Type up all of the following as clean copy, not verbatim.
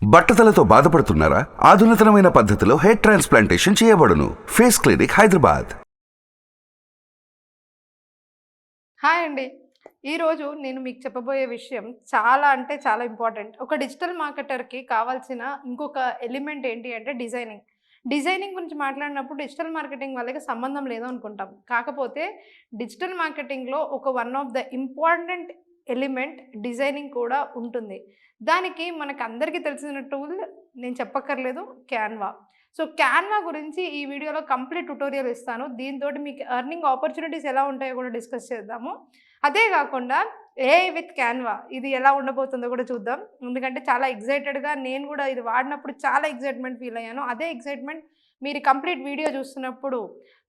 బట్టతలతో బాధపడుతున్నారా? ఆధునితనమైన పద్ధతిలో hair transplantation చేయబడును. Face clinic, Hyderabad. హాయ్ అండి. ఈరోజు నేను మీకు చెప్పబోయే విషయం చాలా అంటే చాలా ఇంపార్టెంట్. ఒక డిజిటల్ మార్కెటర్‌కి కావాల్సిన ఇంకొక ఎలిమెంట్ ఏంటి అంటే డిజైనింగ్. డిజైనింగ్ గురించి మాట్లాడినప్పుడు డిజిటల్ మార్కెటింగ్ వాళ్ళకి సంబంధం లేదు అనుకుంటాం. కాకపోతే డిజిటల్ మార్కెటింగ్‌లో ఒక one of the important element designing కూడా ఉంటుంది. దానికి మనకందరికీ తెలిసిన టూల్ నేను చెప్పక్కర్లేదు, క్యాన్వా. సో, క్యాన్వా గురించి ఈ వీడియోలో కంప్లీట్ ట్యుటోరియల్ ఇస్తాను. దీనితోటి మీకు ఎర్నింగ్ ఆపర్చునిటీస్ ఎలా ఉంటాయో కూడా డిస్కస్ చేద్దాము. అదే కాకుండా ఏఐ విత్ క్యాన్వా ఇది ఎలా ఉండబోతుందో కూడా చూద్దాం. ఎందుకంటే చాలా ఎక్సైటెడ్‌గా నేను కూడా ఇది వాడినప్పుడు చాలా ఎక్సైట్‌మెంట్ ఫీల్ అయ్యాను. అదే ఎక్సైట్‌మెంట్ మీరు కంప్లీట్ వీడియో చూస్తున్నప్పుడు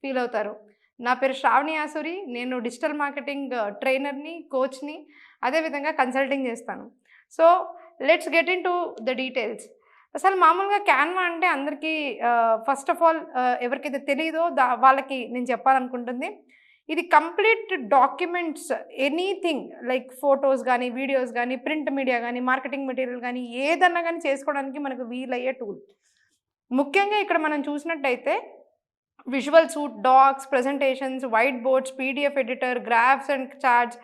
ఫీల్ అవుతారు. నా పేరు శ్రావణి ఆసూరి. నేను డిజిటల్ మార్కెటింగ్ ట్రైనర్‌ని, కోచ్‌ని, అదేవిధంగా కన్సల్టింగ్ చేస్తాను. So, let's get into the details. అసలు మామూలుగా క్యాన్వా అంటే అందరికీ ఫస్ట్ ఆఫ్ ఆల్ ఎవరికైతే తెలీదో వాళ్ళకి నేను చెప్పాలనుకుంటుంది. ఇది complete documents anything like photos గానీ, వీడియోస్ గానీ, ప్రింట్ మీడియా గానీ, మార్కెటింగ్ మెటీరియల్ గానీ ఏదన్నా గానీ చేసుకోవడానికి మనకు వీలయ్యే టూల్. ముఖ్యంగా ఇక్కడ మనం చూసినట్టయితే visual suite, docs, presentations, white boards, PDF editor, graphs and charts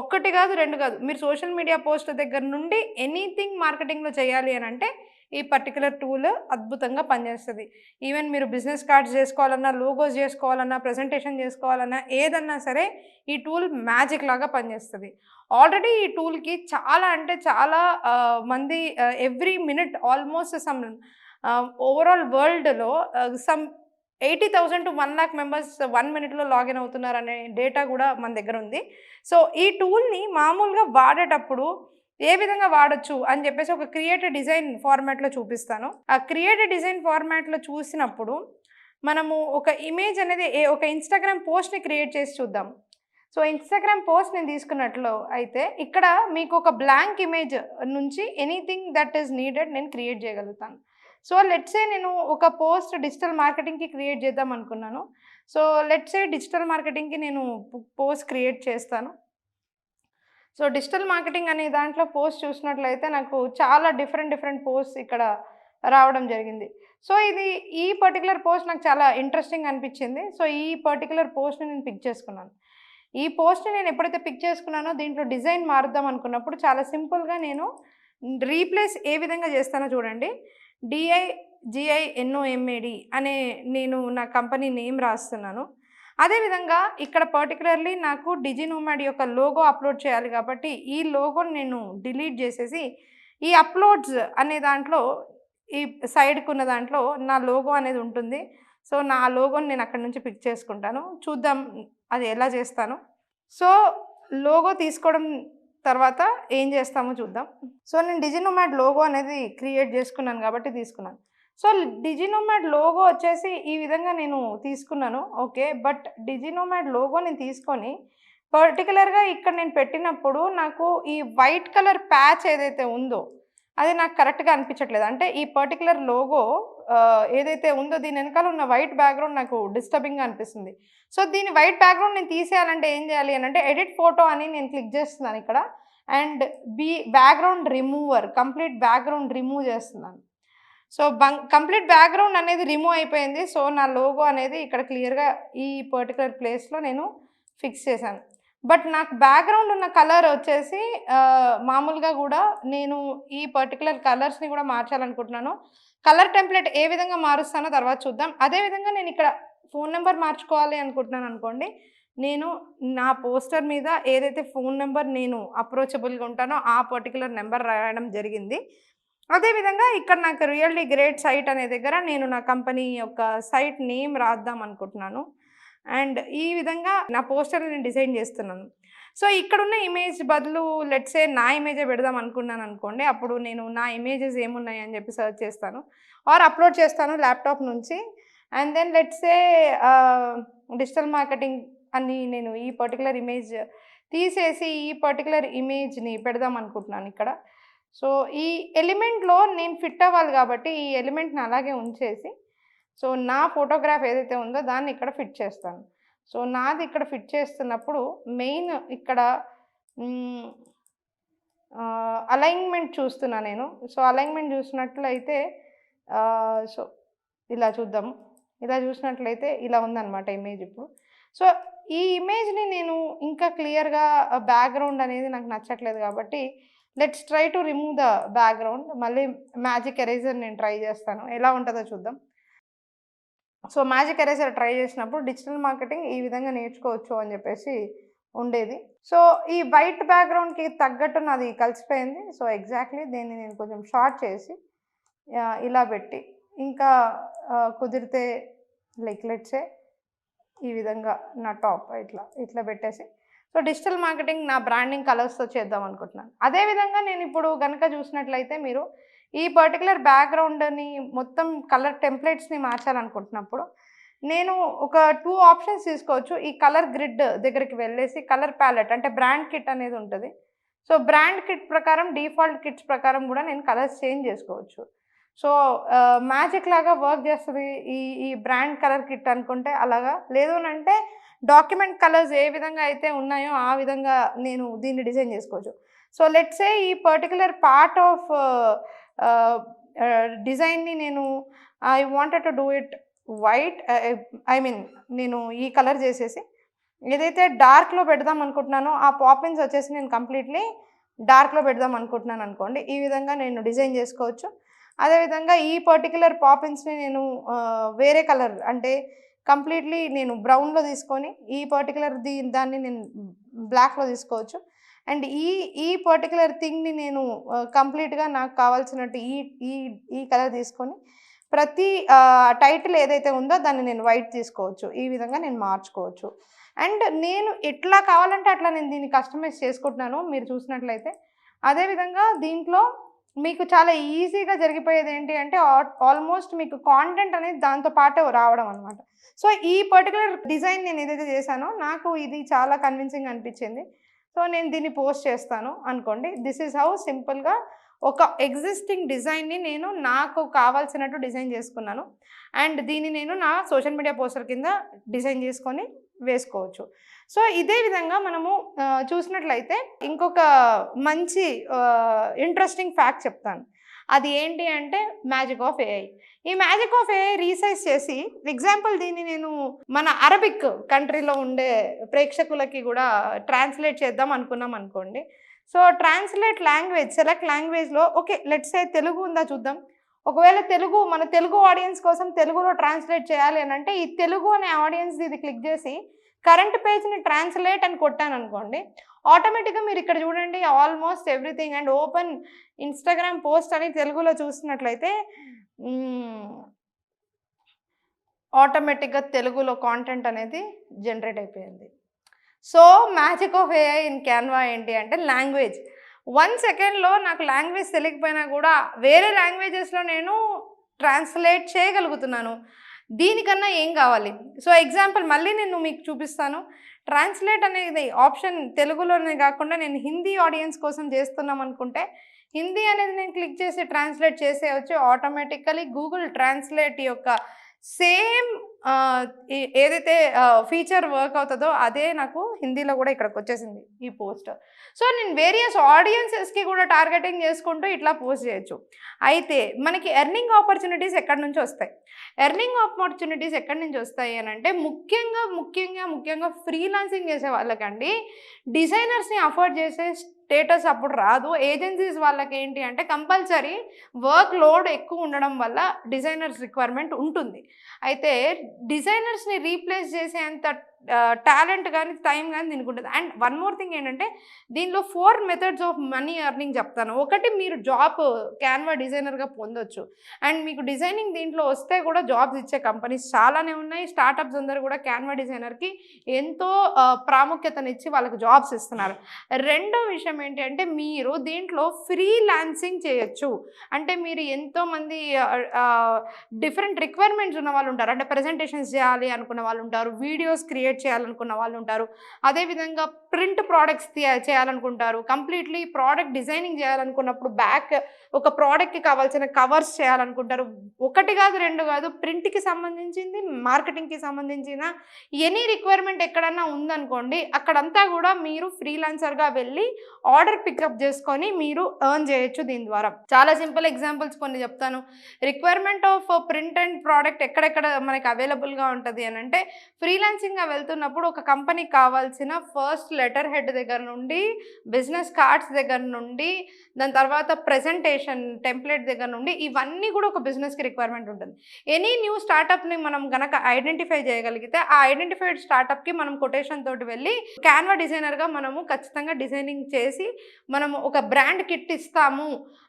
ఒక్కటి కాదు, 2 కాదు. మీరు సోషల్ మీడియా పోస్ట్‌ల దగ్గర నుండి ఎనీథింగ్ మార్కెటింగ్‌లో చేయాలి అనంటే ఈ పర్టిక్యులర్ టూల్ అద్భుతంగా పనిచేస్తది. ఈవెన్ మీరు బిజినెస్ కార్డ్స్ చేసుకోవాలన్నా, లోగోస్ చేసుకోవాలన్నా, ప్రెజెంటేషన్ చేసుకోవాలన్నా ఏదన్నా సరే ఈ టూల్ మ్యాజిక్ లాగా పనిచేస్తది. ఆల్రెడీ ఈ టూల్‌కి చాలా అంటే చాలా మంది ఎవ్రీ మినిట్ ఆల్మోస్ట్ ఓవరాల్ వరల్డ్‌లో సమ్ 80,000 టు 1,00,000 మెంబర్స్ 1 మినిట్‌లో లాగిన్ అవుతున్నారనే డేటా గూడా మన దగ్గరుంది. సో, ఈ టూల్‌ని మామూలుగా వాడేటప్పుడు ఏ విధంగా వాడొచ్చు అని జెప్పేసి ఒక క్రియేట్ డిజైన్ ఫార్మాట్‌లో చూపిస్తాను. ఆ క్రియేట్ డిజైన్ ఫార్మాట్‌లో చూసినప్పుడు మనము ఒక ఇమేజ్ అనేది ఒక ఇన్‌స్టాగ్రామ్ పోస్ట్‌ని క్రియేట్ చేసి చూద్దాం. సో, ఇన్‌స్టాగ్రామ్ పోస్ట్ నేను తీసుకున్నట్లు అయితే ఇక్కడ మీకు ఒక బ్లాంక్ ఇమేజ్ నుంచి ఎనీథింగ్ దట్ ఈస్ నీడెడ్ నేను క్రియేట్ చేయగలుగుతాను. సో, లెట్స్ సే నేను ఒక పోస్ట్ డిజిటల్ మార్కెటింగ్‌కి క్రియేట్ చేద్దాం అనుకున్నాను. సో, లెట్స్ సే డిజిటల్ మార్కెటింగ్‌కి నేను పోస్ట్ క్రియేట్ చేస్తాను. సో, డిజిటల్ మార్కెటింగ్ అనే దాంట్లో పోస్ట్ చూసినట్లయితే నాకు చాలా డిఫరెంట్ పోస్ట్స్ ఇక్కడ రావడం జరిగింది. సో, ఈ పర్టిక్యులర్ పోస్ట్ నాకు చాలా ఇంట్రెస్టింగ్ అనిపించింది. సో, ఈ పర్టిక్యులర్ పోస్ట్‌ని నేను పిక్ చేసుకున్నాను. ఈ పోస్ట్‌ని నేను ఎప్పుడైతే పిక్ చేసుకున్నానో దీంట్లో డిజైన్ మారుద్దాం అనుకున్నప్పుడు చాలా సింపుల్‌గా నేను రీప్లేస్ ఏ విధంగా చేస్తానో చూడండి. డిఐజిఐఎన్ఓఎంఏడి అనే నేను నా కంపెనీ నేమ్ రాస్తున్నాను. అదేవిధంగా ఇక్కడ పర్టిక్యులర్‌లీ నాకు డిజినోమాడ్ యొక్క లోగో అప్‌లోడ్ చేయాలి కాబట్టి, ఈ లోగోని నేను డిలీట్ చేసేసి, ఈ అప్‌లోడ్స్ అనే దాంట్లో ఈ సైడ్‌కున్న దాంట్లో నా లోగో అనేది ఉంటుంది. సో, నా లోగోని నేను అక్కడి నుంచి పిక్ చేసుకుంటాను. చూద్దాం అది ఎలా చేస్తానో. సో, లోగో తీసుకోవడం తర్వాత ఏం చేస్తామో చూద్దాం. సో, నేను డిజినోమాడ్ లోగో అనేది క్రియేట్ చేసుకున్నాను కాబట్టి తీసుకున్నాను. సో, డిజినోమాడ్ లోగో వచ్చేసి ఈ విధంగా నేను తీసుకున్నాను. ఓకే. బట్ డిజినోమాడ్ లోగో నేను తీసుకొని పర్టిక్యులర్‌గా ఇక్కడ నేను పెట్టినప్పుడు నాకు ఈ వైట్ కలర్ ప్యాచ్ ఏదైతే ఉందో అది నాకు కరెక్ట్‌గా అనిపించట్లేదు. అంటే ఈ పర్టిక్యులర్ లోగో ఏదైతే ఉందో దీని వెనకాల ఉన్న వైట్ బ్యాక్‌గ్రౌండ్ నాకు డిస్టర్బింగ్‌గా అనిపిస్తుంది. సో, దీని వైట్ బ్యాక్‌గ్రౌండ్ నేను తీసేయాలంటే ఏం చేయాలి అనంటే ఎడిట్ ఫోటో అని నేను క్లిక్ చేస్తున్నాను ఇక్కడ. And background remover complete background remove చేస్తున్నాను. సో, కంప్లీట్ బ్యాక్‌గ్రౌండ్ అనేది రిమూవ్ అయిపోయింది. సో, నా లోగో అనేది ఇక్కడ క్లియర్‌గా ఈ పర్టిక్యులర్ ప్లేస్‌లో నేను ఫిక్స్ చేశాను. బట్ నాకు బ్యాక్‌గ్రౌండ్ ఉన్న కలర్ వచ్చేసి మామూలుగా గూడా నేను ఈ పర్టిక్యులర్ కలర్స్‌ని గూడా మార్చాలనుకుంటున్నాను. కలర్ టెంప్లేట్ ఏ విధంగా మారుస్తానో తర్వాత చూద్దాం. అదే విధంగా నేను ఇక్కడ ఫోను నంబర్ మార్చుకోవాలి అనుకుంటున్నాననుకోండి. నేను నా పోస్టర్ మీద ఏదైతే ఫోను నంబర్ నేను అప్రోచబుల్‌గా ఉంటానో ఆ పర్టిక్యులర్ నంబర్ రాయడం జరిగింది. అదే విధంగా ఇక్కడ నాకు రియల్లీ గ్రేట్ సైట్ అనే దగ్గర నేను నా కంపెనీ యొక్క సైట్ నేమ్ రాద్దాం అనుకుంటున్నాను. అండ్ ఈ విధంగా నా పోస్టర్‌ని నేను డిజైన్ చేస్తున్నాను. సో, ఇక్కడున్న ఇమేజ్ బదులు లెట్స్ సే నా ఇమేజే పెడదాం అనుకున్నాననుకోండి. అప్పుడు నేను నా ఇమేజెస్ ఏమున్నాయి అని చెప్పి సెర్చ్ చేస్తాను. ఆర్ అప్‌లోడ్ చేస్తాను ల్యాప్‌టాప్ నుంచి. And then let's say digital marketing అని నేను ఈ పర్టిక్యులర్ ఇమేజ్ తీసేసి ఈ పర్టిక్యులర్ ఇమేజ్‌ని పెడదాం అనుకుంటున్నాను ఇక్కడ. సో, ఈ ఎలిమెంట్‌లో నేను ఫిట్ అవ్వాలి కాబట్టి ఈ ఎలిమెంట్‌ని అలాగే ఉంచేసి, సో, నా ఫోటోగ్రాఫ్ ఏదైతే ఉందో దాన్ని ఇక్కడ ఫిట్ చేస్తాను. సో, నాది ఇక్కడ ఫిట్ చేస్తున్నప్పుడు మెయిన్ ఇక్కడ హ్మ్, అలైన్మెంట్ చూస్తున్నా నేను. సో, అలైన్మెంట్ చూసినట్లయితే సో, ఇలా చూద్దాం. ఇలా చూసినట్లయితే ఇలా ఉందన్నమాట ఇమేజ్ ఇప్పుడు. సో, ఈ ఇమేజ్‌ని నేను ఇంకా క్లియర్‌గా బ్యాక్‌గ్రౌండ్ అనేది నాకు నచ్చట్లేదు కాబట్టి let's try to remove the background. మళ్ళీ మ్యాజిక్ ఎరేజర్ నేను ట్రై చేస్తాను. ఎలా ఉంటదో చూద్దాం. సో, మ్యాజిక్ ఎరేజర్ ట్రై చేసినప్పుడు డిజిటల్ మార్కెటింగ్ ఈ విధంగా నేర్చుకోవచ్చు అని చెప్పేసి ఉండేది. సో, ఈ వైట్ బ్యాక్‌గ్రౌండ్‌కి తగ్గట్టు నాది కలిసిపోయింది. సో, ఎగ్జాక్ట్‌లీ దీన్ని నేను కొంచెం షార్ట్ చేసి ఇలా పెట్టి ఇంకా కుదిరితే లెట్స్ సే ఈ విధంగా నా టాప్ ఇట్లా పెట్టేసి సో, డిజిటల్ మార్కెటింగ్ నా బ్రాండింగ్ కలర్స్‌తో చేద్దాం అనుకుంటున్నాను. అదేవిధంగా నేను ఇప్పుడు గనక చూసినట్లయితే మీరు ఈ పర్టిక్యులర్ బ్యాక్‌గ్రౌండ్‌ని మొత్తం కలర్ టెంప్లేట్స్‌ని మార్చాలనుకుంటున్నప్పుడు నేను ఒక 2 ఆప్షన్స్ తీసుకోవచ్చు. ఈ కలర్ గ్రిడ్ దగ్గరికి వెళ్ళేసి కలర్ ప్యాలెట్ అంటే బ్రాండ్ కిట్ అనేది ఉంటది. సో, బ్రాండ్ కిట్ ప్రకారం డిఫాల్ట్ కిట్స్ ప్రకారం కూడా నేను కలర్స్ చేంజ్ చేసుకోవచ్చు. సో, మ్యాజిక్ లాగా వర్క్ చేస్తది ఈ బ్రాండ్ కలర్ కిట్ అనుకుంటే అలాగా. లేదు అనంటే డాక్యుమెంట్ కలర్స్ ఏ విధంగా అయితే ఉన్నాయో ఆ విధంగా నేను దీన్ని డిజైన్ చేసుకోవచ్చు. సో, లెట్స్ సే ఈ పర్టిక్యులర్ పార్ట్ ఆఫ్ డిజైన్‌ని నేను I wanted to do it white I mean నేను ఈ కలర్ చేసేసి ఏదైతే డార్క్‌లో పెడదాం అనుకుంటున్నానో ఆ పాపిన్స్ వచ్చేసి నేను కంప్లీట్‌లీ డార్క్‌లో పెడదాం అనుకుంటున్నాను అనుకోండి. ఈ విధంగా నేను డిజైన్ చేసుకోవచ్చు. అదేవిధంగా ఈ పర్టిక్యులర్ పాపిన్స్‌ని నేను వేరే కలర్ అంటే కంప్లీట్‌లీ నేను బ్రౌన్‌లో తీసుకొని ఈ పర్టిక్యులర్ దాన్ని నేను బ్లాక్‌లో తీసుకోవచ్చు. అండ్ ఈ పర్టిక్యులర్ థింగ్‌ని నేను కంప్లీట్‌గా నాకు కావాల్సినట్టు ఈ ఈ ఈ కలర్ తీసుకొని ప్రతి టైటిల్ ఏదైతే ఉందో దాన్ని నేను వైట్ తీసుకోవచ్చు. ఈ విధంగా నేను మార్చుకోవచ్చు. అండ్ నేను ఎట్లా కావాలంటే అట్లా నేను దీన్ని కస్టమైజ్ చేసుకుంటున్నాను మీరు చూసినట్లయితే. అదేవిధంగా దీంట్లో మీకు చాలా ఈజీగా జరిగిపోయేది ఏంటి అంటే ఆల్మోస్ట్ మీకు కాంటెంట్ అనేది దాంతో పాటే రావడం అనమాట. సో, ఈ పర్టిక్యులర్ డిజైన్ నేను ఏదైతే చేశానో నాకు ఇది చాలా కన్విన్సింగ్ అనిపించింది. సో, నేను దీన్ని పోస్ట్ చేస్తాను అనుకోండి. దిస్ ఈజ్ హౌ సింపుల్‌గా ఒక ఎగ్జిస్టింగ్ డిజైన్‌ని నేను నాకు కావాల్సినట్టు డిజైన్ చేసుకున్నాను. అండ్ దీన్ని నేను నా సోషల్ మీడియా పోస్టర్ కింద డిజైన్ చేసుకొని వేసుకోవచ్చు. సో, ఇదే విధంగా మనము చూసినట్లయితే ఇంకొక మంచి ఇంట్రెస్టింగ్ ఫ్యాక్ట్ చెప్తాను. అది ఏంటి అంటే మ్యాజిక్ ఆఫ్ ఏఐ. ఈ మ్యాజిక్ ఆఫ్ ఏఐ రీసైజ్ చేసి ఎగ్జాంపుల్ దీన్ని నేను మన అరబిక్ కంట్రీలో ఉండే ప్రేక్షకులకి కూడా ట్రాన్స్లేట్ చేద్దాం అనుకున్నాం అనుకోండి. సో, ట్రాన్స్లేట్ లాంగ్వేజ్ సెలెక్ట్ లాంగ్వేజ్‌లో ఓకే. లెట్స్ సే తెలుగు ఉందా చూద్దాం. ఒకవేళ మన తెలుగు ఆడియన్స్ కోసం తెలుగులో ట్రాన్స్లేట్ చేయాలి అనంటే ఈ తెలుగు అనే ఆడియన్స్‌ది ఇది క్లిక్ చేసి కరెంట్ పేజ్‌ని ట్రాన్స్లేట్ అని కొట్టాననుకోండి. ఆటోమేటిక్‌గా మీరు ఇక్కడ చూడండి almost everything and open Instagram post అని తెలుగులో చూస్తున్నట్లయితే ఆటోమేటిక్‌గా తెలుగులో కాంటెంట్ అనేది జనరేట్ అయిపోయింది. So, magic of AI in Canva ఏంటి అంటే లాంగ్వేజ్. 1 సెకండ్‌లో నాకు లాంగ్వేజ్ తెలియకపోయినా కూడా వేరే లాంగ్వేజెస్‌లో నేను ట్రాన్స్లేట్ చేయగలుగుతున్నాను. దీనికన్నా ఏం కావాలి? సో, ఎగ్జాంపుల్ మళ్ళీ నేను మీకు చూపిస్తాను. ట్రాన్స్లేట్ అనేది ఆప్షన్ తెలుగులోనే కాకుండా నేను హిందీ ఆడియన్స్ కోసం చేస్తున్నాం అనుకుంటే హిందీ అనేది నేను క్లిక్ చేసి ట్రాన్స్లేట్ చేసేయచ్చు. ఆటోమేటికల్లీ గూగుల్ ట్రాన్స్లేట్ యొక్క సేమ్ ఏదైతే ఫీచర్ వర్క్ అవుతుందో అదే నాకు హిందీలో కూడా ఇక్కడికి వచ్చేసింది ఈ పోస్ట్. సో, నేను వేరియస్ ఆడియన్సెస్‌కి కూడా టార్గెటింగ్ చేసుకుంటూ ఇట్లా పోస్ట్ చేయొచ్చు. అయితే మనకి ఎర్నింగ్ ఆపర్చునిటీస్ ఎక్కడి నుంచి వస్తాయి? ఎర్నింగ్ ఆపర్చునిటీస్ ఎక్కడి నుంచి వస్తాయి అనంటే ముఖ్యంగా ఫ్రీలాన్సింగ్ చేసే వాళ్ళకండి డిజైనర్స్‌ని అఫోర్డ్ చేసే స్టేటస్ అప్పుడు రాదు. ఏజెన్సీస్ వాళ్ళకి ఏంటి అంటే కంపల్సరీ వర్క్ లోడ్ ఎక్కువ ఉండడం వల్ల డిజైనర్స్ రిక్వైర్మెంట్ ఉంటుంది. అయితే డిజైనర్స్‌ని రీప్లేస్ చేసేంత టాలెంట్ కానీ టైం కానీ దీనికి ఉంటుంది. అండ్ వన్ మోర్ థింగ్ ఏంటంటే దీనిలో 4 మెథడ్స్ ఆఫ్ మనీ ఎర్నింగ్ చెప్తాను. ఒకటి మీరు జాబ్ క్యాన్వా డిజైనర్‌గా పొందొచ్చు. అండ్ మీకు డిజైనింగ్ దీంట్లో వస్తే కూడా జాబ్స్ ఇచ్చే కంపెనీస్ చాలానే ఉన్నాయి. స్టార్టప్స్ అందరూ కూడా క్యాన్వా డిజైనర్‌కి ఎంతో ప్రాముఖ్యతనిచ్చి వాళ్ళకి జాబ్స్ ఇస్తున్నారు. రెండో విషయం ఏంటి అంటే మీరు దీంట్లో ఫ్రీలాన్సింగ్ చేయొచ్చు. అంటే మీరు ఎంతోమంది డిఫరెంట్ రిక్వైర్మెంట్స్ ఉన్న వాళ్ళు ఉంటారు. అంటే ప్రెజెంటేషన్స్ చేయాలి అనుకున్న వాళ్ళు ఉంటారు. వీడియోస్ క్రియేట్ క్రియేట్ చేయాలనుకున్న వాళ్ళు ఉంటారు. అదేవిధంగా ప్రింట్ ప్రోడక్ట్స్ చేయాలనుకుంటారు. కంప్లీట్లీ ప్రోడక్ట్ డిజైనింగ్ చేయాలనుకున్నప్పుడు ఒక ప్రోడక్ట్కి కావాల్సిన కవర్స్ చేయాలనుకుంటారు. ఒకటి కాదు, రెండు కాదు, ప్రింట్కి సంబంధించింది, మార్కెటింగ్కి సంబంధించిన ఎనీ రిక్వైర్మెంట్ ఎక్కడన్నా ఉందనుకోండి, అక్కడంతా కూడా మీరు ఫ్రీలాన్సర్గా వెళ్ళి ఆర్డర్ పికప్ చేసుకొని మీరు ఎర్న్ చేయొచ్చు దీని ద్వారా. చాలా సింపుల్ ఎగ్జాంపుల్స్ కొన్ని చెప్తాను. Requirement of print and product ఎక్కడెక్కడ మనకి అవైలబుల్గా ఉంటుంది అని అంటే, ఫ్రీలాన్సింగ్గా వెళ్తున్నప్పుడు ఒక కంపెనీకి కావాల్సిన ఫస్ట్ లెటర్ హెడ్ దగ్గర నుండి, బిజినెస్ కార్డ్స్ దగ్గర నుండి, దాని తర్వాత ప్రెజెంటేషన్ టెంప్లెట్ దగ్గర నుండి, ఇవన్నీ కూడా ఒక బిజినెస్కి రిక్వైర్మెంట్ ఉంటుంది. ఎనీ న్యూ స్టార్టప్ని మనం గనక ఐడెంటిఫై చేయగలిగితే, ఆ ఐడెంటిఫైడ్ స్టార్టప్కి మనం కొటేషన్ తోటి వెళ్ళి క్యాన్వా డిజైనర్గా మనము ఖచ్చితంగా డిజైనింగ్ చేసి మనము ఒక బ్రాండ్ కిట్ ఇస్తాము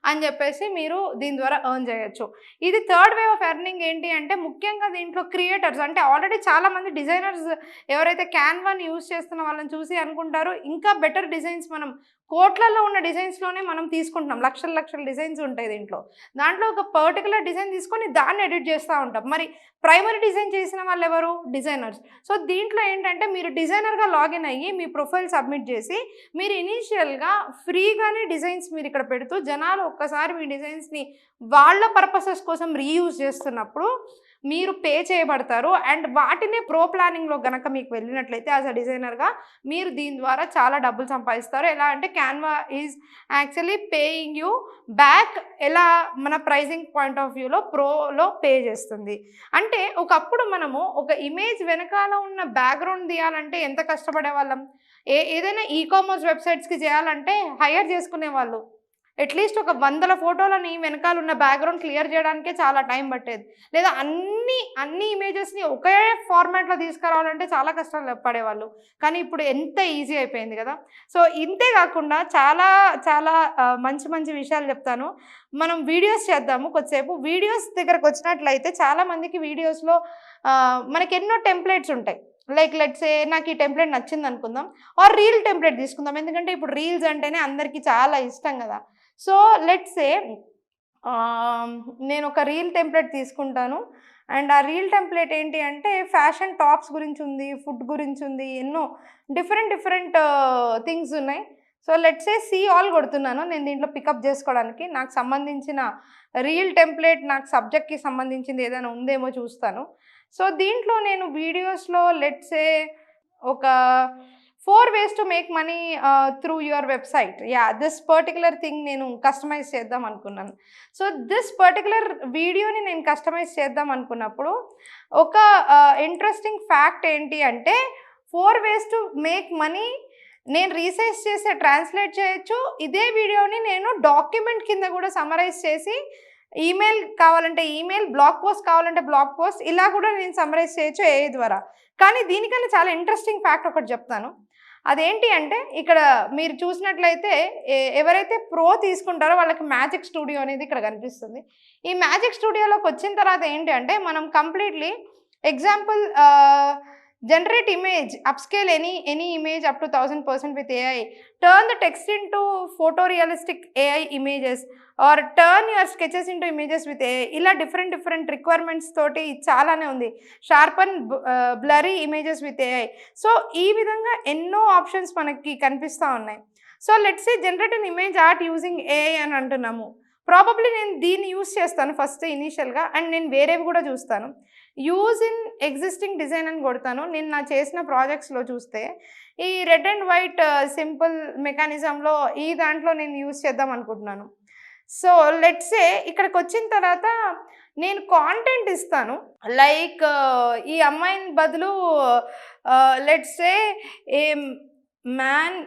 అని చెప్పేసి మీరు దీని ద్వారా ఎర్న్ చేయొచ్చు. ఇది థర్డ్ వే ఆఫ్ ఎర్నింగ్. ఏంటి అంటే, ముఖ్యంగా దీంట్లో క్రియేటర్స్ అంటే ఆల్రెడీ చాలామంది డిజైనర్స్ ఎవరైతే క్యాన్వాని యూజ్ చేస్తున్న వాళ్ళని చూసి అనుకుంటారు ఇంకా బెటర్ డిజైన్స్, మనం కోట్లలో ఉన్న డిజైన్స్లోనే మనం తీసుకుంటున్నాం, లక్షల డిజైన్స్ ఉంటాయి దీంట్లో. దాంట్లో ఒక పర్టికులర్ డిజైన్ తీసుకొని దాన్ని ఎడిట్ చేస్తూ ఉంటాం. మరి ప్రైమరీ డిజైన్ చేసిన వాళ్ళు ఎవరు? డిజైనర్స్. సో దీంట్లో ఏంటంటే, మీరు డిజైనర్గా లాగిన్ అయ్యి మీ ప్రొఫైల్ సబ్మిట్ చేసి మీరు ఇనీషియల్గా ఫ్రీగానే డిజైన్స్ మీరు ఇక్కడ పెడుతూ జనాలు ఒక్కసారి మీ డిజైన్స్ని వాళ్ళ పర్పసెస్ కోసం రీయూజ్ చేస్తున్నప్పుడు మీరు పే చేయబడతారు. అండ్ వాటినే ప్రో ప్లానింగ్లో గనక మీకు వెళ్ళినట్లయితే యాజ్ అ డిజైనర్గా మీరు దీని ద్వారా చాలా డబ్బులు సంపాదిస్తారు. ఎలా అంటే, Canva is actually paying you back. ఎలా? మన ప్రైజింగ్ పాయింట్ ఆఫ్ వ్యూలో ప్రోలో పే చేస్తుంది. అంటే ఒకప్పుడు మనము ఒక ఇమేజ్ వెనకాల ఉన్న బ్యాక్గ్రౌండ్ తీయాలంటే ఎంత కష్టపడే వాళ్ళం. ఏదైనా ఈకామర్స్ వెబ్సైట్స్కి చేయాలంటే హైర్ చేసుకునే వాళ్ళు. అట్లీస్ట్ ఒక 100 ఫోటోలని వెనకాల ఉన్న బ్యాక్గ్రౌండ్ క్లియర్ చేయడానికే చాలా టైం పట్టేది. లేదా అన్ని ఇమేజెస్ని ఒకే ఫార్మాట్లో తీసుకురావాలంటే చాలా కష్టాలు పడేవాళ్ళు. కానీ ఇప్పుడు ఎంత ఈజీ అయిపోయింది కదా. సో ఇంతే కాకుండా చాలా చాలా మంచి విషయాలు చెప్తాను. మనం వీడియోస్ చేద్దాము కొద్దిసేపు. వీడియోస్ దగ్గరకు వచ్చినట్లయితే చాలామందికి వీడియోస్లో మనకి ఎన్నో టెంప్లెట్స్ ఉంటాయి. లైక్ లెట్స్ ఏ నాకు ఈ టెంప్లెట్ నచ్చింది అనుకుందాం, ఆర్ రీల్ టెంప్లెట్ తీసుకుందాం. ఎందుకంటే ఇప్పుడు రీల్స్ అంటేనే అందరికీ చాలా ఇష్టం కదా. సో లెట్స్ ఏ నేను ఒక రీల్ టెంప్లెట్ తీసుకుంటాను. అండ్ ఆ రీల్ టెంప్లెట్ ఏంటి అంటే, ఫ్యాషన్ టాప్స్ గురించి ఉంది, ఫుడ్ గురించి ఉంది, ఎన్నో డిఫరెంట్ థింగ్స్ ఉన్నాయి. So let's a see all కొడుతున్నాను నేను దీంట్లో పికప్ చేసుకోవడానికి. నాకు సంబంధించిన రీల్ టెంప్లెట్, నాకు సబ్జెక్ట్కి సంబంధించింది ఏదైనా ఉందేమో చూస్తాను. సో దీంట్లో నేను వీడియోస్లో లెట్స్ ఏ ఒక 4 ways to make money through your website. Yeah, this particular thing నేను కస్టమైజ్ చేద్దాం అనుకున్నాను. సో దిస్ పర్టికులర్ వీడియోని నేను కస్టమైజ్ చేద్దాం అనుకున్నప్పుడు ఒక ఇంట్రెస్టింగ్ ఫ్యాక్ట్ ఏంటి అంటే, 4 ways to make money నేను రీసెర్చ్ చేసి ట్రాన్స్లేట్ చేయొచ్చు. ఇదే వీడియోని నేను డాక్యుమెంట్ కింద కూడా సమరైజ్ చేసి, ఈమెయిల్ కావాలంటే ఈమెయిల్, బ్లాగ్ పోస్ట్ కావాలంటే బ్లాగ్ పోస్ట్, ఇలా కూడా నేను సమరైజ్ చేయొచ్చు ఏఐ ద్వారా. కానీ దీనికన్నా చాలా ఇంట్రెస్టింగ్ ఫ్యాక్ట్ ఒకటి చెప్తాను. అదేంటి అంటే, ఇక్కడ మీరు చూసినట్లయితే ఎవరైతే ప్రో తీసుకుంటారో వాళ్ళకి మ్యాజిక్ స్టూడియో అనేది ఇక్కడ కనిపిస్తుంది. ఈ మ్యాజిక్ స్టూడియోలోకి వచ్చిన తర్వాత ఏంటి అంటే, మనం completely example generate image, upscale any image up to 1000% with AI, turn the text into photorealistic AI images, or turn your sketches into images with AI. ఇలా different requirements తోటి చాలానే ఉంది. sharpen blurry images with AI. So ఈ విధంగా ఎన్నో options మనకి కనిపిస్తూ ఉన్నాయి. So let's say generate an image art using AI అని అంటున్నాము. ప్రాబబ్లీ నేను దీన్ని యూజ్ చేస్తాను ఫస్ట్ ఇనీషియల్గా, అండ్ నేను వేరేవి కూడా చూస్తాను. యూజ్ ఇన్ ఎగ్జిస్టింగ్ డిజైన్ అని కొడతాను. నేను నా చేసిన ప్రాజెక్ట్స్లో చూస్తే ఈ రెడ్ అండ్ వైట్ సింపుల్ మెకానిజంలో ఈ దాంట్లో నేను యూజ్ చేద్దాం అనుకుంటున్నాను. సో లెట్స్ సే ఇక్కడికి వచ్చిన తర్వాత నేను కాంటెంట్ ఇస్తాను. లైక్ ఈ అమ్మాయిని బదులు let's say a man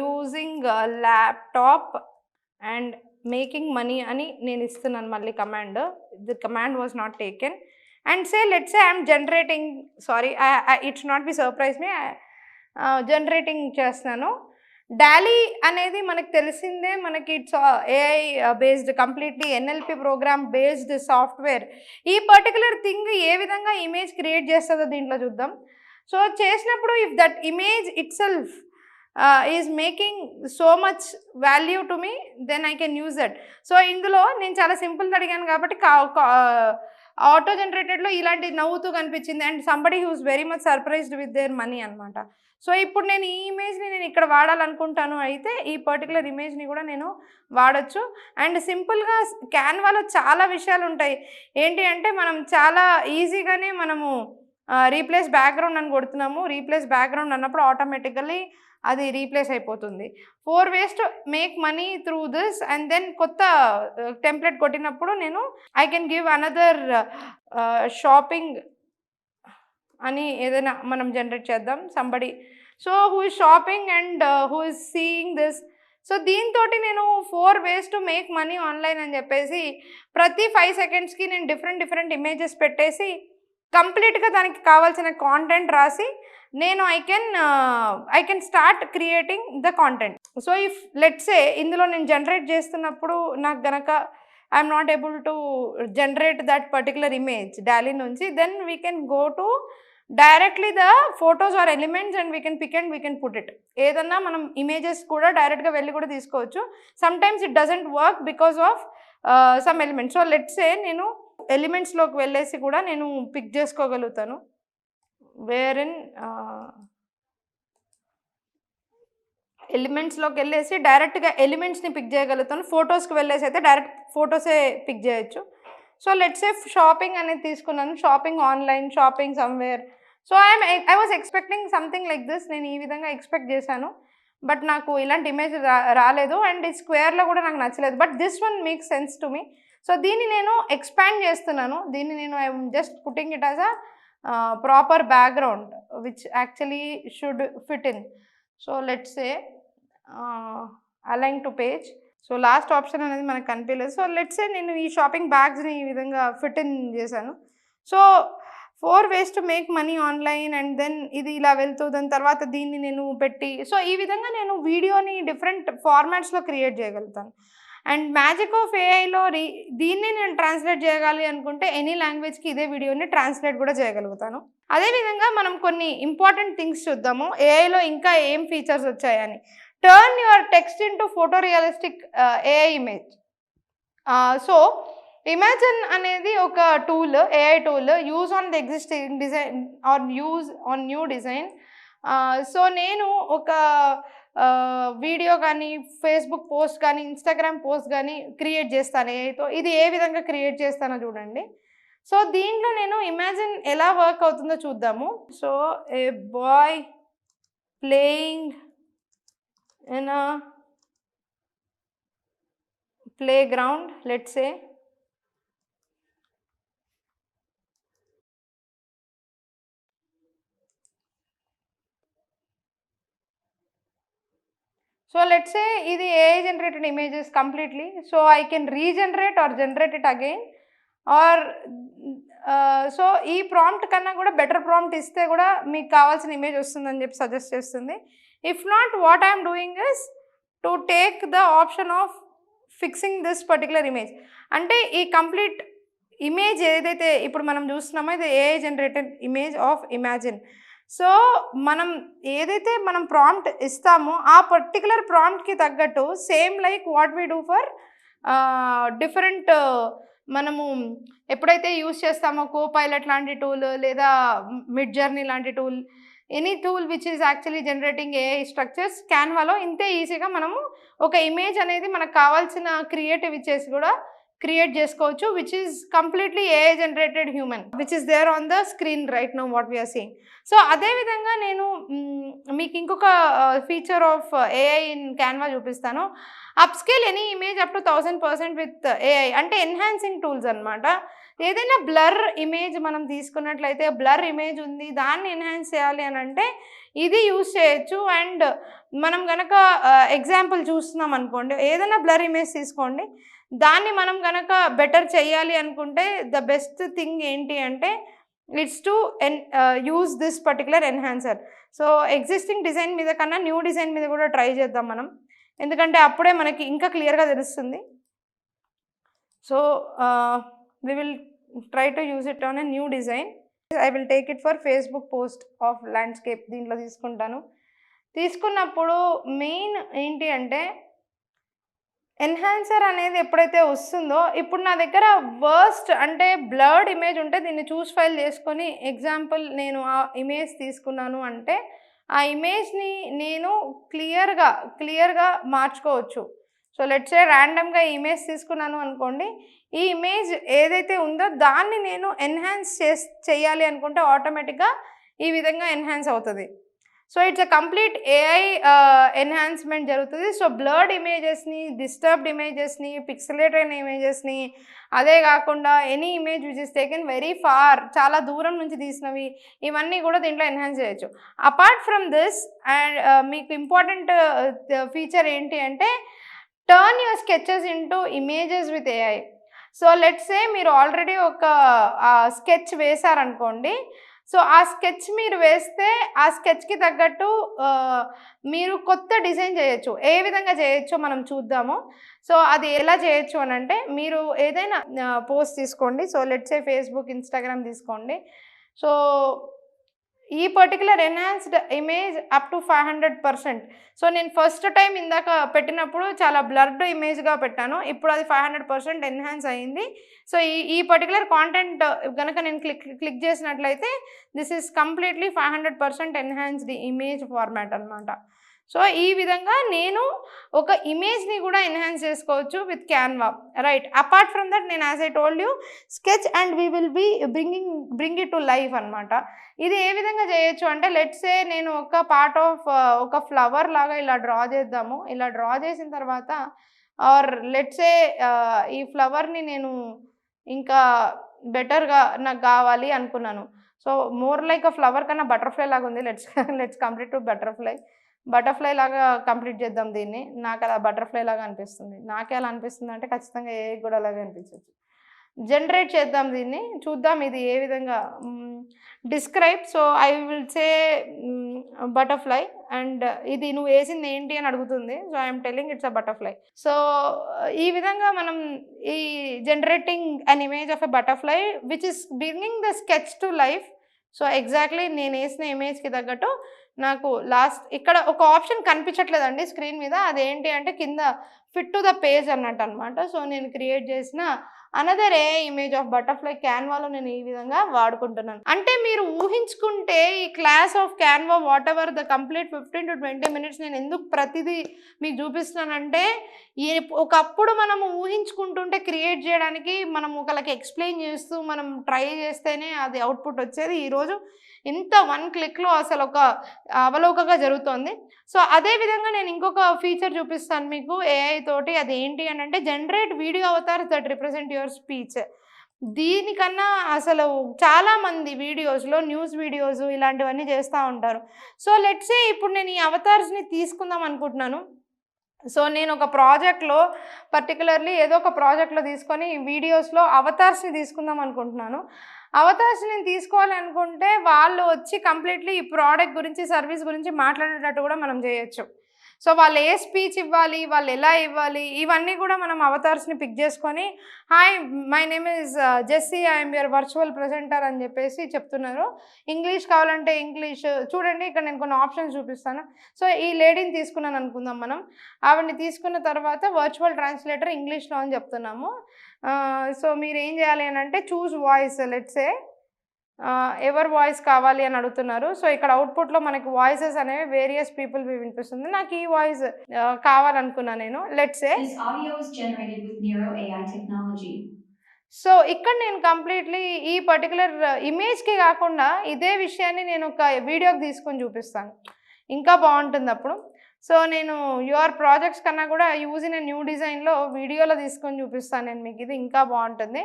using laptop and making money అని నేను ఇస్తున్నాను. మళ్ళీ command, the command was not taken. And say let's say I'm generating, sorry it's not be surprise me, generating చేస్తున్నాను. డాలీ అనేది మనకు తెలిసిందే, మనకి it's AI based, completely NLP program based software. ఈ పర్టికులర్ థింగ్ ఏ విధంగా ఇమేజ్ క్రియేట్ చేస్తుందో దీంట్లో చూద్దాం. సో చేసినప్పుడు if that image itself is making so much value to me, then I can use that. So ఇందులో నేను చాలా సింపుల్ అడిగాను కాబట్టి ఆటో జనరేటెడ్లో ఇలాంటి నవ్వుతూ కనిపించింది and somebody who's very much surprised with their money అనమాట. సో ఇప్పుడు నేను ఈ ఇమేజ్ని నేను ఇక్కడ వాడాలనుకుంటాను అయితే ఈ పర్టికులర్ ఇమేజ్ని కూడా నేను వాడచ్చు. అండ్ సింపుల్గా క్యాన్వాలో చాలా విషయాలు ఉంటాయి. ఏంటి అంటే మనం చాలా ఈజీగానే మనము రీప్లేస్ బ్యాక్గ్రౌండ్ అని కొడుతున్నాము. రీప్లేస్ బ్యాక్గ్రౌండ్ అన్నప్పుడు ఆటోమేటికల్లీ అది రీప్లేస్ అయిపోతుంది. 4 ways to make money through this and then కొత్త టెంప్లెట్ కొట్టినప్పుడు నేను I can give another shopping అని ఏదైనా మనం జనరేట్ చేద్దాం somebody. So who is shopping and who is seeing this. So దీంతో నేను 4 ways to make money online అని చెప్పేసి ప్రతి 5 secondsకి నేను డిఫరెంట్ ఇమేజెస్ పెట్టేసి కంప్లీట్గా దానికి కావాల్సిన కాంటెంట్ రాసి నేను I can start creating the content. So if let's say ఇందులో నేను జనరేట్ చేస్తున్నప్పుడు నాకు గనక I'm not able to generate that particular image DALLE నుంచి, then we can go to directly the photos or elements and we can put it. ఏదన్నా మనం images కూడా డైరెక్ట్గా వెళ్ళి కూడా తీసుకోవచ్చు. Sometimes it doesn't work because of some elements. So let's say నేను ఎలిమెంట్స్లోకి వెళ్ళేసి కూడా నేను పిక్ చేసుకోగలుగుతాను. వేరిన్ ఎలిమెంట్స్లోకి వెళ్ళేసి డైరెక్ట్గా ఎలిమెంట్స్ని పిక్ చేయగలుగుతాను. ఫొటోస్కి వెళ్ళేసి అయితే డైరెక్ట్ ఫొటోసే పిక్ చేయొచ్చు. సో లెట్స్ సే షాపింగ్ అనేది తీసుకున్నాను, shopping online, shopping somewhere. So I was expecting something like this. నేను ఈ విధంగా ఎక్స్పెక్ట్ చేశాను, బట్ నాకు ఇలాంటి ఇమేజ్ రాలేదు అండ్ ఈ స్క్వేర్లో కూడా నాకు నచ్చలేదు. But this one makes sense to me. So దీన్ని నేను ఎక్స్పాండ్ చేస్తున్నాను. దీన్ని నేను I'm just putting it as a proper background which actually should fit in. So let's say align to page. So last option అనేది మనకు కనిపించలేదు. So let's say నేను ఈ షాపింగ్ బ్యాగ్స్ని ఈ విధంగా ఫిట్ ఇన్ చేశాను. So 4 ways to make money online and then ఇది ఇలా వెళ్తూ దాని తర్వాత దీన్ని నేను పెట్టి, సో ఈ విధంగా నేను వీడియోని డిఫరెంట్ ఫార్మాట్స్లో క్రియేట్ చేయగలుగుతాను. అండ్ మ్యాజిక్ ఆఫ్ ఏఐలో దీన్ని నేను ట్రాన్స్లేట్ చేయగాలి అనుకుంటే ఎనీ లాంగ్వేజ్కి ఇదే వీడియోని ట్రాన్స్లేట్ కూడా చేయగలుగుతాను. అదేవిధంగా మనం కొన్ని ఇంపార్టెంట్ థింగ్స్ చూద్దాము ఏఐలో ఇంకా ఏం ఫీచర్స్ వచ్చాయని. Turn your text into photo realistic AI image. So Imagine అనేది ఒక tool, AI tool, use on the existing design or use on new design. So నేను ఒక వీడియో కానీ, ఫేస్బుక్ పోస్ట్ కానీ, ఇన్స్టాగ్రామ్ పోస్ట్ కానీ క్రియేట్ చేస్తాను ఏఐతో. ఇది ఏ విధంగా క్రియేట్ చేస్తానో చూడండి. సో దీంట్లో నేను ఇమాజిన్ ఎలా వర్క్ అవుతుందో చూద్దాము. So a boy playing in a playground, let's say. So let's say ఇది AI generated images completely. So I can regenerate or generate it again or so ఈ prompt కన్నా కూడా better prompt ఇస్తే కూడా మీకు కావాల్సిన ఇమేజ్ వస్తుందని చెప్పి సజెస్ట్ చేస్తుంది. If not what I'm doing is to take the option of fixing this particular image. అంటే ఈ కంప్లీట్ ఇమేజ్ ఏదైతే ఇప్పుడు మనం చూస్తున్నామో ఇది AI generated image of imagine. So మనం ఏదైతే మనం ప్రాంప్ట్ ఇస్తామో ఆ పర్టికులర్ ప్రాంప్ట్కి తగ్గట్టు same like what we do for different మనము ఎప్పుడైతే యూస్ చేస్తామో కోపైలట్ లాంటి టూల్ లేదా మిడ్ జర్నీ లాంటి tool, any tool which is actually generating AI structures, క్యాన్వాలో ఇంతే ఈజీగా మనము ఒక ఇమేజ్ అనేది మనకు కావాల్సిన క్రియేటివ్ ఇచ్చేసి కూడా క్రియేట్ చేసుకోవచ్చు, which is completely AI generated human which is there on the screen right now what we are seeing. So అదేవిధంగా నేను మీకు ఇంకొక feature of AI in Canva చూపిస్తాను. Upscale any image up to 1000% with AI, అంటే enhancing tools అనమాట. ఏదైనా blur image మనం తీసుకున్నట్లయితే బ్లర్ ఇమేజ్ ఉంది దాన్ని ఎన్హాన్స్ చేయాలి అని అంటే ఇది యూజ్ చేయొచ్చు. అండ్ మనం కనుక ఎగ్జాంపుల్ చూస్తున్నాం అనుకోండి, ఏదైనా బ్లర్ ఇమేజ్ తీసుకోండి, దాన్ని మనం కనుక బెటర్ చేయాలి అనుకుంటే ద బెస్ట్ థింగ్ ఏంటి అంటే it's to use this particular enhancer. So existing design మీద కన్నా న్యూ డిజైన్ మీద కూడా ట్రై చేద్దాం మనం, ఎందుకంటే అప్పుడే మనకి ఇంకా క్లియర్గా తెలుస్తుంది. So we will try to use it on a new design. I will take it for Facebook post of landscape. దీంట్లో తీసుకుంటాను. తీసుకున్నప్పుడు మెయిన్ ఏంటి అంటే ఎన్హాన్సర్ అనేది ఎప్పుడైతే వస్తుందో, ఇప్పుడు నా దగ్గర వర్స్ట్ అంటే బ్లర్డ్ ఇమేజ్ ఉంటే దీన్ని చూస్ ఫైల్ చేసుకొని ఎగ్జాంపుల్ నేను ఆ ఇమేజ్ తీసుకున్నాను అంటే, ఆ ఇమేజ్‌ని నేను క్లియర్‌గా మార్చుకోవచ్చు. సో, లెట్స్ సే ర్యాండమ్‌గా ఈ ఇమేజ్ తీసుకున్నాను అనుకోండి. ఈ ఇమేజ్ ఏదైతే ఉందో దాన్ని నేను ఎన్హాన్స్ చేయాలి అనుకుంటే ఆటోమేటిక్‌గా ఈ విధంగా ఎన్హాన్స్ అవుతది. So, it's a complete AI enhancement జరుగుతది. సో, బ్లర్డ్ ఇమేజెస్‌ని, డిస్టర్బ్డ్ ఇమేజెస్‌ని, పిక్సెలేటెడ్ అయిన ఇమేజెస్‌ని, అదే గాకుండా any image which is taken very far చాలా దూరం నుంచి తీసినవి, ఇవన్నీ గూడా దీంట్లో ఎన్హాన్స్ చేయొచ్చు. అపార్ట్ ఫ్రమ్ దిస్ అండ్ మీకు ఇంపార్టెంట్ ఫీచర్ ఏంటి అంటే, turn your sketches into images with AI. So, let's say మీరు ఆల్రెడీ ఒక స్కెచ్ వేశారనుకోండి. సో, ఆ స్కెచ్ మీరు వేస్తే, ఆ స్కెచ్‌కి తగ్గట్టు మీరు కొత్త డిజైన్ చేయొచ్చు. ఏ విధంగా చేయొచ్చో మనం చూద్దాము. సో, అది ఎలా చేయొచ్చు అనంటే, మీరు ఏదైనా పోస్ట్ తీసుకోండి. So, let's say Facebook, Instagram తీసుకోండి. సో, ఈ particular enhanced image up to 500%. So, నేను ఫస్ట్ టైమ్ ఇందాక పెట్టినప్పుడు చాలా బ్లర్డ్ ఇమేజ్‌గా పెట్టాను. ఇప్పుడు అది 500% ఎన్హాన్స్ అయింది. సో, ఈ ఈ పర్టిక్యులర్ కాంటెంట్ గనక నేను క్లిక్ చేసినట్లయితే this is completely 500% enhanced image format అనమాట. సో, ఈ విధంగా నేను ఒక ఇమేజ్‌ని కూడా ఎన్హాన్స్ చేసుకోవచ్చు with Canva. Right. Apart from that నేను as I told you sketch and we will be bring it to life అనమాట. ఇది ఏ విధంగా చేయొచ్చు అంటే, లెట్స్ సే నేను ఒక పార్ట్ ఆఫ్ ఒక ఫ్లవర్ లాగా ఇలా డ్రా చేద్దాము. ఇలా డ్రా చేసిన తర్వాత ఆర్ లెట్స్ సే ఈ ఫ్లవర్‌ని నేను ఇంకా బెటర్‌గా నాకు కావాలి అనుకున్నాను. So, more like a flower కన్నా బటర్‌ఫ్లై లాగా ఉంది. Let's complete to butterfly. Butterfly లాగా కంప్లీట్ చేద్దాం దీన్ని. నాకలా బటర్‌ఫ్లై లాగా అనిపిస్తుంది. నాకే అలా అనిపిస్తుందంటే ఖచ్చితంగా ఏఐకి కూడా అలాగే అనిపించొచ్చు. జనరేట్ చేద్దాం దీన్ని. చూద్దాం ఇది ఏ విధంగా describe. So, I will say butterfly and ఇది నువ్వు ఏసింది ఏంటి అని అడుగుతుంది. So, I am telling it's a butterfly. So, ఈ విధంగా మనం ఈ generating an image of a butterfly which is bringing the sketch to life. So, exactly నేనేసిన ఇమేజ్‌కి తగ్గట్టు నాకు లాస్ట్ ఇక్కడ ఒక ఆప్షన్ కనిపించట్లేదండి స్క్రీన్ మీద. అదేంటి అంటే కింద ఫిట్ టు ద పేజ్ అన్నట్టనమాట. సో, నేను క్రియేట్ చేసిన another AI image of butterfly క్యాన్వాలో నేను ఈ విధంగా వాడుకుంటున్నాను. అంటే మీరు ఊహించుకుంటే ఈ class of Canva whatever the complete 15-20 minutes నేను ఎందుకు ప్రతిదీ మీకు చూపిస్తున్నానంటే, ఒకప్పుడు మనము ఊహించుకుంటుంటే క్రియేట్ చేయడానికి మనం ఒకళ్ళకి ఎక్స్‌ప్లెయిన్ చేస్తూ మనం ట్రై చేస్తేనే అది అవుట్‌పుట్ వచ్చేది. ఈరోజు ఇంత వన్ క్లిక్‌లో అసలు ఒక అవలోకగా జరుగుతోంది. సో, అదే విధంగా నేను ఇంకొక ఫీచర్ చూపిస్తాను మీకు ఏఐ తోటి. అదేంటి అనంటే generate video avatars that represent your speech. దీనికన్నా అసలు చాలామంది వీడియోస్‌లో న్యూస్ వీడియోస్ ఇలాంటివన్నీ చేస్తా ఉంటారు. సో, లెట్స్ సే ఇప్పుడు నేను ఈ అవతార్స్‌ని తీసుకుందాం అనుకుంటున్నాను. సో, నేను ఒక ప్రాజెక్ట్‌లో పర్టిక్యులర్‌లీ ఏదో ఒక ప్రాజెక్ట్‌లో తీసుకొని వీడియోస్‌లో అవతార్స్‌ని తీసుకుందాం అనుకుంటున్నాను. అవతార్స్ నేను తీసుకోవాలి అనుకుంటే వాళ్ళు వచ్చి కంప్లీట్‌లీ ఈ ప్రోడక్ట్ గురించి, సర్వీస్ గురించి మాట్లాడేటట్టు కూడా మనం చేయొచ్చు. సో, వాళ్ళు ఏ స్పీచ్ ఇవ్వాలి, వాళ్ళు ఎలా ఇవ్వాలి, ఇవన్నీ కూడా మనం అవతార్స్‌ని పిక్ చేసుకొని, hi my name is Jessie, I am your virtual presenter అని చెప్పేసి చెప్తున్నారు. ఇంగ్లీష్ కావాలంటే ఇంగ్లీష్ చూడండి ఇక్కడ నేను కొన్ని ఆప్షన్స్ చూపిస్తాను. సో, ఈ లేడీని తీసుకున్నాను అనుకుందాం మనం. ఆవిడని తీసుకున్న తర్వాత వర్చువల్ ట్రాన్స్‌లేటర్ ఇంగ్లీష్‌లో అని చెప్తున్నాము. సో, మీరేం చేయాలి అనంటే చూజ్ వాయిస్ లెట్స్ సే ఎవరి వాయిస్ కావాలి అని అడుగుతున్నారు. సో, ఇక్కడ అవుట్‌పుట్‌లో మనకి వాయిసెస్ అనేవి వేరియస్ పీపుల్‌వి వినిపిస్తుంది. నాకు ఈ వాయిస్ కావాలనుకున్నా నేను. Let's say This audio is generated with Nero AI technology. So, ఇక్కడ నేను కంప్లీట్‌లీ ఈ పర్టిక్యులర్ ఇమేజ్‌కి కాకుండా ఇదే విషయాన్ని నేను ఒక వీడియోకి తీసుకొని చూపిస్తాను. ఇంకా బావుంటుందప్పుడు. సో, నేను యువర్ ప్రాజెక్ట్స్ కన్నా కూడా యూజ్ ఇన్ ఎ న్యూ డిజైన్‌లో వీడియోలో తీసుకొని చూపిస్తాను నేను మీకు. ఇది ఇంకా బావుంటుంది.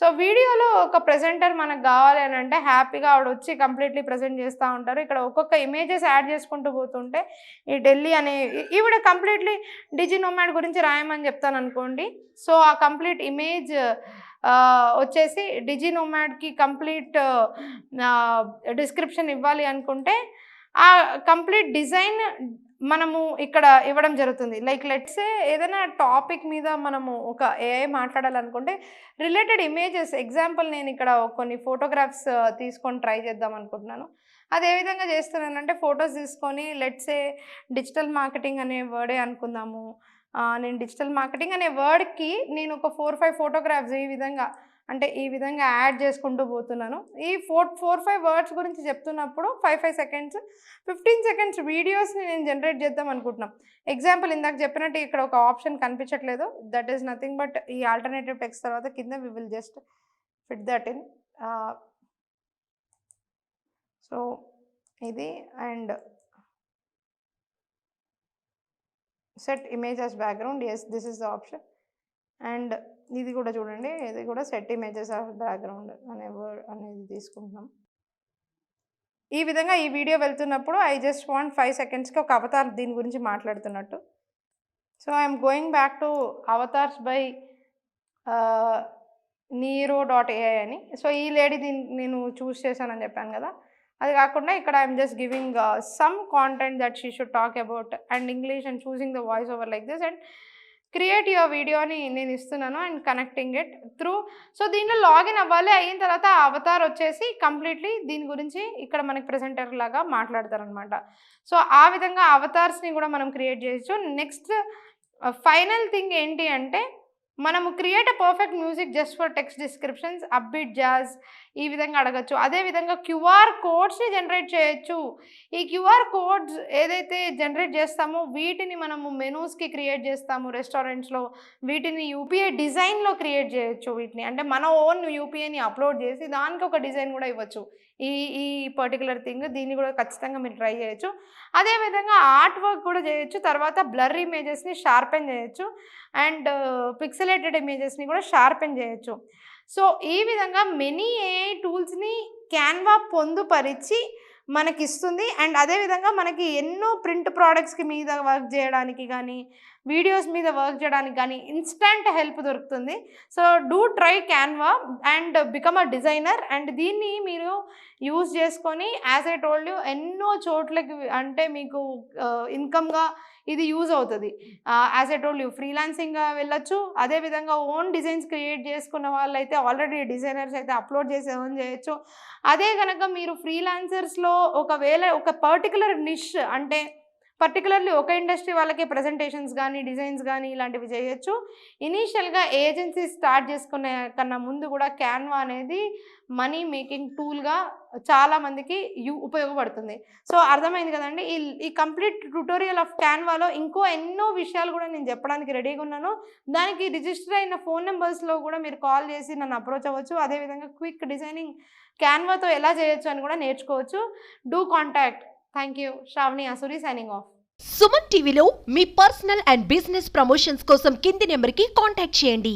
సో, వీడియోలో ఒక ప్రెజెంటర్ మనకు కావాలి అనంటే హ్యాపీగా ఆవిడొచ్చి కంప్లీట్‌లీ ప్రెజెంట్ చేస్తా ఉంటారు. ఇక్కడ ఒక్కొక్క ఇమేజెస్ యాడ్ చేసుకుంటూ పోతుంటే ఈ ఢిల్లీ అనే ఈవిడ కంప్లీట్‌లీ డిజి నోమాడ్ గురించి రాయమని చెప్తాననుకోండి. సో, ఆ కంప్లీట్ ఇమేజ్ వచ్చేసి డిజి నోమాడ్‌కి కంప్లీట్ డిస్క్రిప్షన్ ఇవ్వాలి అనుకుంటే ఆ కంప్లీట్ డిజైన్ మనము ఇక్కడ ఇవ్వడం జరుగుతుంది. లైక్ లెట్స్ సే ఏదైనా టాపిక్ మీద మనము ఒక ఏఐ మాట్లాడాలనుకుంటే రిలేటెడ్ ఇమేజెస్ ఎగ్జాంపుల్ నేను ఇక్కడ కొన్ని ఫోటోగ్రాఫ్స్ తీసుకొని ట్రై చేద్దాం అనుకుంటున్నాను. అది ఏ విధంగా చేస్తున్నానంటే ఫోటోస్ తీసుకొని లెట్స్ సే డిజిటల్ మార్కెటింగ్ అనే వర్డే అనుకుందాము. నేను డిజిటల్ మార్కెటింగ్ అనే వర్డ్కి నేను ఒక 4-5 ఫోటోగ్రాఫ్స్ ఈ విధంగా యాడ్ చేసుకుంటూ పోతున్నాను. ఈ 4-5 వర్డ్స్ గురించి చెప్తున్నప్పుడు 5 సెకండ్స్ 15 సెకండ్స్ వీడియోస్ని నేను జనరేట్ చేద్దాం అనుకుంటున్నాం. ఎగ్జాంపుల్ ఇందాక చెప్పినట్టు ఇక్కడ ఒక ఆప్షన్ కనిపించట్లేదు, దట్ ఈస్ నథింగ్ బట్ ఈ ఆల్టర్నేటివ్ టెక్స్ట్ తర్వాత కింద we will just fit that in. So ఇది and set image as background, yes this is the option. And ఇది కూడా చూడండి, ఇది కూడా సెట్ ఇమేజెస్ ఆఫ్ బ్యాక్గ్రౌండ్ అనే వర్డ్ అనేది తీసుకుంటున్నాం. ఈ విధంగా ఈ వీడియో వెళ్తున్నప్పుడు ఐ జస్ట్ వాంట్ 5 సెకండ్స్కి ఒక అవతార్ దీని గురించి మాట్లాడుతున్నట్టు. So I'm going back to avatars by Nero.ai అని. సో ఈ లేడీ నేను చూస్ చేశానని చెప్పాను కదా, అది కాకుండా ఇక్కడ I'm just giving some content that she should talk about and English and choosing the voice over like this and create your video అని నేను ఇస్తున్నాను and connecting it through. So దీనిలో లాగిన్ అవ్వాలి, అయిన తర్వాత అవతార్ వచ్చేసి కంప్లీట్లీ దీని గురించి ఇక్కడ మనకి ప్రెజెంటర్ లాగా మాట్లాడతారనమాట. సో ఆ విధంగా అవతార్స్ని కూడా మనం క్రియేట్ చేయొచ్చు. నెక్స్ట్ ఫైనల్ థింగ్ ఏంటి అంటే మనము create a perfect music just for text descriptions, upbeat jazz ఈ విధంగా అడగచ్చు. అదేవిధంగా క్యూఆర్ కోడ్స్ని జనరేట్ చేయొచ్చు. ఈ క్యూఆర్ కోడ్స్ ఏదైతే జనరేట్ చేస్తామో వీటిని మనము మెనూస్కి క్రియేట్ చేస్తాము రెస్టారెంట్స్లో, వీటిని యూపీఐ డిజైన్లో క్రియేట్ చేయొచ్చు. వీటిని అంటే మన ఓన్ యూపీఐని అప్లోడ్ చేసి దానికి ఒక డిజైన్ కూడా ఇవ్వచ్చు. ఈ పర్టికులర్ థింగ్ దీన్ని కూడా ఖచ్చితంగా మీరు ట్రై చేయొచ్చు. అదేవిధంగా ఆర్ట్ వర్క్ కూడా చేయొచ్చు. తర్వాత బ్లర్ ఇమేజెస్ని షార్పెన్ చేయొచ్చు అండ్ పిక్సెలేటెడ్ ఇమేజెస్ని కూడా షార్పెన్ చేయొచ్చు. సో ఈ విధంగా మెనీ ఏఐ టూల్స్ని క్యాన్వా పొందుపరిచి మనకిస్తుంది. అండ్ అదేవిధంగా మనకి ఎన్నో ప్రింట్ ప్రోడక్ట్స్కి మీద వర్క్ చేయడానికి కానీ వీడియోస్ మీద వర్క్ చేయడానికి కానీ ఇన్స్టంట్ హెల్ప్ దొరుకుతుంది. So do try Canva and become a designer. And దీన్ని మీరు యూజ్ చేసుకొని యాజ్ ఐ టోల్డ్ యూ ఎన్నో చోట్లకి అంటే మీకు ఇన్కమ్గా ఇది యూజ్ అవుతుంది. యాజ్ ఐ టోల్డ్ యూ ఫ్రీలాన్సింగ్గా వెళ్ళొచ్చు. అదేవిధంగా ఓన్ డిజైన్స్ క్రియేట్ చేసుకున్న వాళ్ళైతే ఆల్రెడీ డిజైనర్స్ అయితే అప్లోడ్ చేసి ఎర్న్ చేయొచ్చు. అదే కనుక మీరు ఫ్రీలాన్సర్స్లో ఒకవేళ ఒక పర్టికులర్ నిష్ అంటే పర్టికులర్లీ ఒక ఇండస్ట్రీ వాళ్ళకి ప్రజెంటేషన్స్ కానీ డిజైన్స్ కానీ ఇలాంటివి చేయొచ్చు. ఇనీషియల్గా ఏజెన్సీ స్టార్ట్ చేసుకునే కన్నా ముందు కూడా క్యాన్వా అనేది మనీ మేకింగ్ టూల్గా చాలామందికి ఉపయోగపడుతుంది. సో అర్థమైంది కదండి. ఈ కంప్లీట్ ట్యుటోరియల్ ఆఫ్ క్యాన్వాలో ఇంకో ఎన్నో విషయాలు కూడా నేను చెప్పడానికి రెడీగా ఉన్నాను. దానికి రిజిస్టర్ అయిన ఫోన్ నెంబర్స్లో కూడా మీరు కాల్ చేసి నన్ను అప్రోచ్ అవ్వచ్చు. అదేవిధంగా క్విక్ డిజైనింగ్ క్యాన్వాతో ఎలా చేయొచ్చు అని కూడా నేర్చుకోవచ్చు. Do contact. Thank you. Sravani Asuri signing off. Suman టీవీలో మీ పర్సనల్ అండ్ బిజినెస్ ప్రమోషన్స్ కోసం కింది నెంబర్కి కాంటాక్ట్ చేయండి.